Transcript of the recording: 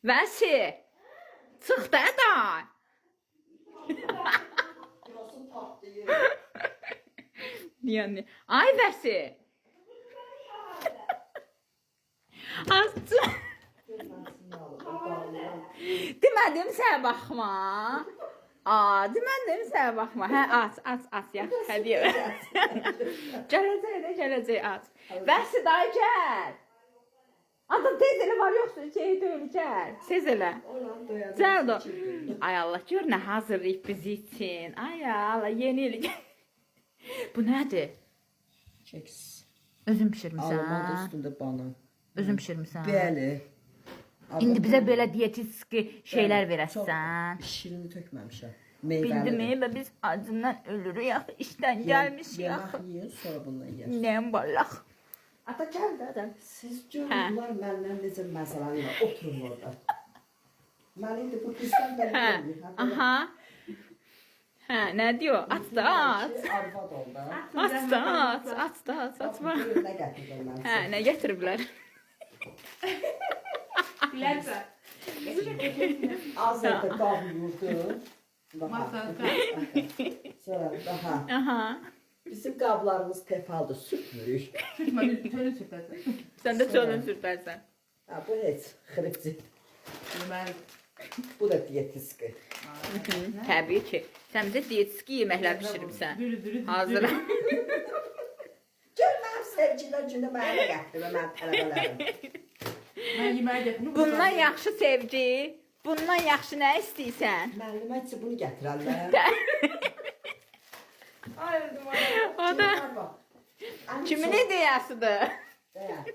Vəsi. Çıx da da. Yosun patlayır. Yəni, ay Vəsi. Azcı. Demədim sənə baxma. Demədim sənə baxma. Hə, aç, yaxşı, hədiyyə ver. Gələcək, aç. Vəsi, dayı, gəl. Adam tez elə var, yoxsa şey deyil, gəl. Tez elə. Gəl də. Ay Allah, gör nə hazırlayıb bizi için. Ay Allah, yeni il. Bu nədir? Keks. Özün pişirmisən. Alman üstündə banan. Özün pişirmisən. Bəli. İndi bizə belə dietetik şeylər verəsən. Şirini tökməmişəm. Bildimi və biz acından ölürük yaxı, işdən gəlmişik yaxı. Yemək yiyin, sonra bundan yiyər. Nəyəm ballaq. Ata gəl də adam. Siz görün bunlar məndən necə məzələnlər. Oturun orada. Mən indi bu pisdən belə görməyim. Aha. Hə, nə diyor? Aç da aç. Arvad oldu. Aç da aç. Aç da aç. Açma. Nə gətirdim mən Hə, nə gətiriblər? Bilərsən. Az evdə qav yurdu. Masada. Sonra daha. Aha. Bizim qablarımız tefaldır, sürtmürük. Sürtmə, tölü sürtəsən. Sən də çölün sürtərsən. Ha, bu heç xırıqcı. Deməli. Bu da diyetiski. Təbii ki. Sən bizə dietetik yeməklər pişiribsən. Dürü. Hazır. Gör mənim sevgilər günü mənə gətirir, mən tələbələrim. Mən yeməyə gətirdim. Bundan yaxşı sevgi, bundan yaxşı nə istəyirsən? Müəllimə üçün bunu gətirərlər. Ay, öldüm. O da kimin ideyasıdır? Deyək.